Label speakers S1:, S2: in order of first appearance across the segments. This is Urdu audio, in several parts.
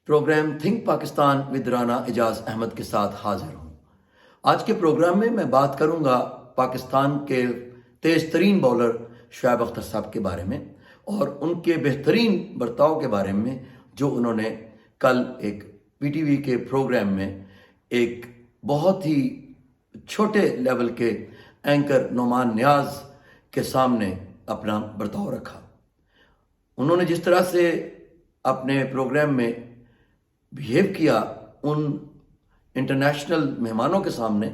S1: Programme think Pakistan with Rana Ejaz Ahmed کے ساتھ حاضر ہوں۔ آج کے پروگرام میں بات کروں گا پاکستان کے تیز ترین بولر شعیب اختر صاحب کے بارے میں اور ان کے بہترین برتاؤ کے بارے میں جو انہوں نے کل ایک پی ٹی وی کے پروگرام میں ایک بہت ہی چھوٹے لیول کے اینکر نعمان نیاز کے سامنے اپنا برتاؤ رکھا۔ انہوں نے جس طرح سے اپنے پروگرام میں بہیو کیا ان انٹرنیشنل مہمانوں کے سامنے،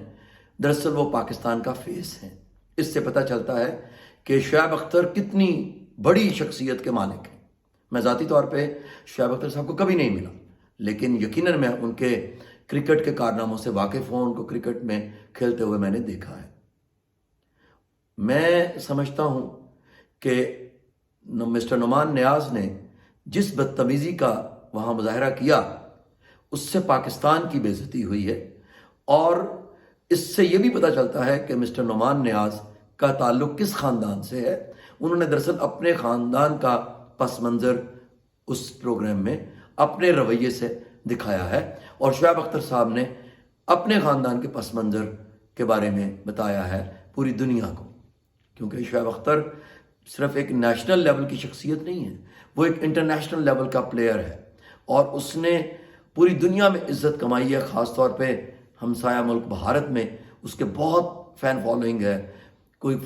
S1: دراصل وہ پاکستان کا فیس ہیں۔ اس سے پتہ چلتا ہے کہ شعیب اختر کتنی بڑی شخصیت کے مالک ہیں۔ میں ذاتی طور پہ شعیب اختر صاحب کو کبھی نہیں ملا، لیکن یقیناً میں ان کے کرکٹ کے کارناموں سے واقف ہوں، ان کو کرکٹ میں کھیلتے ہوئے میں نے دیکھا ہے۔ میں سمجھتا ہوں کہ مسٹر نعمان نیاز نے جس بدتمیزی کا وہاں مظاہرہ کیا، اس سے پاکستان کی بے عزتی ہوئی ہے، اور اس سے یہ بھی پتہ چلتا ہے کہ مسٹر نعمان نیاز کا تعلق کس خاندان سے ہے۔ انہوں نے دراصل اپنے خاندان کا پس منظر اس پروگرام میں اپنے رویے سے دکھایا ہے، اور شعیب اختر صاحب نے اپنے خاندان کے پس منظر کے بارے میں بتایا ہے پوری دنیا کو، کیونکہ شعیب اختر صرف ایک نیشنل لیول کی شخصیت نہیں ہے، وہ ایک انٹرنیشنل لیول کا پلیئر ہے، اور اس نے پوری دنیا میں عزت کمائی ہے۔ خاص طور پہ ہمسایہ ملک بھارت میں اس کے بہت فین فالوئنگ ہے، کوئی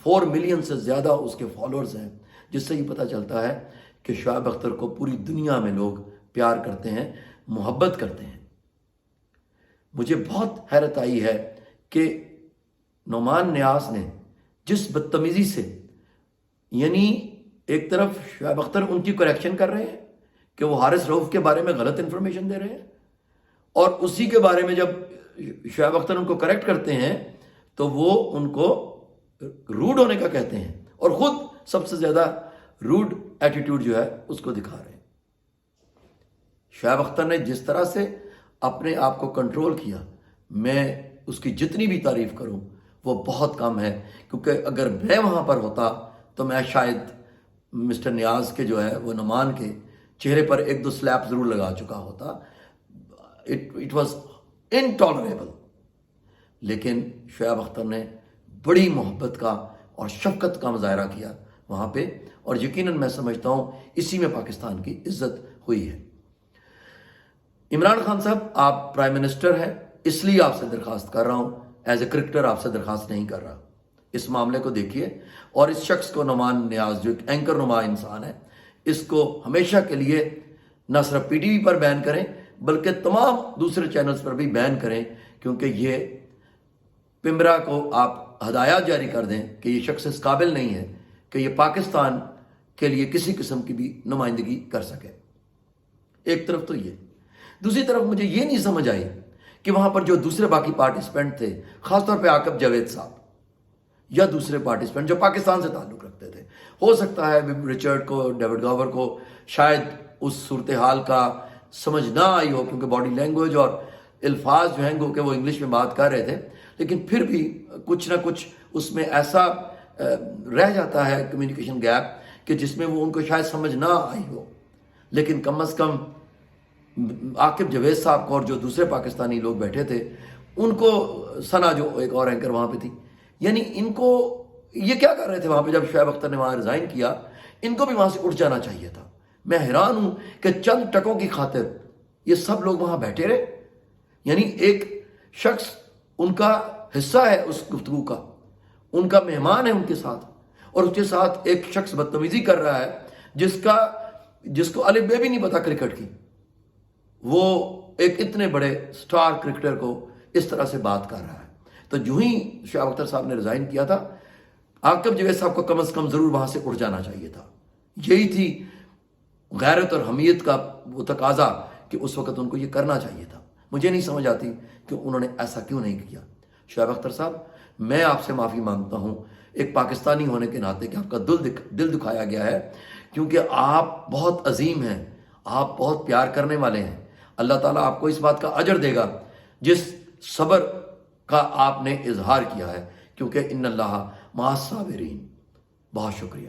S1: 4 ملین سے زیادہ اس کے فالوورز ہیں، جس سے یہ پتہ چلتا ہے کہ شعیب اختر کو پوری دنیا میں لوگ پیار کرتے ہیں، محبت کرتے ہیں۔ مجھے بہت حیرت آئی ہے کہ نعمان نیاز نے جس بدتمیزی سے، یعنی ایک طرف شعیب اختر ان کی کریکشن کر رہے ہیں کہ وہ حارث رؤف کے بارے میں غلط انفارمیشن دے رہے ہیں، اور اسی کے بارے میں جب شعیب اختر ان کو کریکٹ کرتے ہیں تو وہ ان کو روڈ ہونے کا کہتے ہیں، اور خود سب سے زیادہ روڈ ایٹیٹیوڈ جو ہے اس کو دکھا رہے ہیں۔ شعیب اختر نے جس طرح سے اپنے آپ کو کنٹرول کیا، میں اس کی جتنی بھی تعریف کروں وہ بہت کم ہے، کیونکہ اگر میں وہاں پر ہوتا تو میں شاید مسٹر نیاز کے جو ہے وہ نعمان کے چہرے پر 1-2 سلیپ ضرور لگا چکا ہوتا۔ It was intolerable. لیکن شعیب اختر نے بڑی محبت کا اور شفقت کا مظاہرہ کیا وہاں پہ، اور یقیناً میں سمجھتا ہوں اسی میں پاکستان کی عزت ہوئی ہے۔ عمران خان صاحب، آپ پرائم منسٹر ہیں، اس لیے آپ سے درخواست کر رہا ہوں، ایز اے کرکٹر آپ سے درخواست نہیں کر رہا۔ اس معاملے کو دیکھیے، اور اس شخص کو، نعمان نیاز جو ایک اینکر نما انسان ہے، اس کو ہمیشہ کے لیے نہ صرف پی ٹی وی پر بین کریں بلکہ تمام دوسرے چینلز پر بھی بین کریں، کیونکہ یہ پمبرا کو آپ ہدایات جاری کر دیں کہ یہ شخص اس قابل نہیں ہے کہ یہ پاکستان کے لیے کسی قسم کی بھی نمائندگی کر سکے۔ ایک طرف تو یہ، دوسری طرف مجھے یہ نہیں سمجھ آئی کہ وہاں پر جو دوسرے باقی پارٹیسپینٹ تھے، خاص طور پہ عاقب جاوید صاحب یا دوسرے پارٹیسپینٹ جو پاکستان سے تعلق رکھتے تھے، ہو سکتا ہے رچرڈ کو، ڈیوڈ گاور کو شاید اس صورتحال کا سمجھ نہ آئی ہو، کیونکہ باڈی لینگویج اور الفاظ جو ہیں کہ وہ انگلش میں بات کر رہے تھے، لیکن پھر بھی کچھ نہ کچھ اس میں ایسا رہ جاتا ہے کمیونیکیشن گیپ کہ جس میں وہ ان کو شاید سمجھ نہ آئی ہو۔ لیکن کم از کم عاقب جاوید صاحب کو اور جو دوسرے پاکستانی لوگ بیٹھے تھے ان کو، ثنا جو ایک اور اینکر وہاں پہ تھی، یعنی ان کو یہ کیا کر رہے تھے وہاں پہ جب شعیب اختر نے وہاں ریزائن کیا؟ ان کو بھی وہاں سے اٹھ جانا چاہیے تھا۔ میں حیران ہوں کہ چند ٹکوں کی خاطر یہ سب لوگ وہاں بیٹھے رہے، یعنی ایک شخص ان کا حصہ ہے اس گفتگو کا، ان کا مہمان ہے ان کے ساتھ، اور اس کے ساتھ ایک شخص بدتمیزی کر رہا ہے جس کو الف بے بھی نہیں پتا کرکٹ کی، وہ ایک اتنے بڑے سٹار کرکٹر کو اس طرح سے بات کر رہا ہے۔ تو جو ہی شعیب اختر صاحب نے ریزائن کیا تھا، عاقب جاوید صاحب کو کم از کم ضرور وہاں سے اٹھ جانا چاہیے تھا۔ یہی تھی غیرت اور حمیت کا وہ تقاضا کہ اس وقت ان کو یہ کرنا چاہیے تھا۔ مجھے نہیں سمجھ آتی کہ انہوں نے ایسا کیوں نہیں کیا۔ شعیب اختر صاحب، میں آپ سے معافی مانگتا ہوں ایک پاکستانی ہونے کے ناطے کہ آپ کا دل دکھایا گیا ہے، کیونکہ آپ بہت عظیم ہیں، آپ بہت پیار کرنے والے ہیں۔ اللہ تعالیٰ آپ کو اس بات کا اجر دے گا جس صبر کا آپ نے اظہار کیا ہے، کیونکہ ان اللہ مع الصابرین۔ بہت شکریہ۔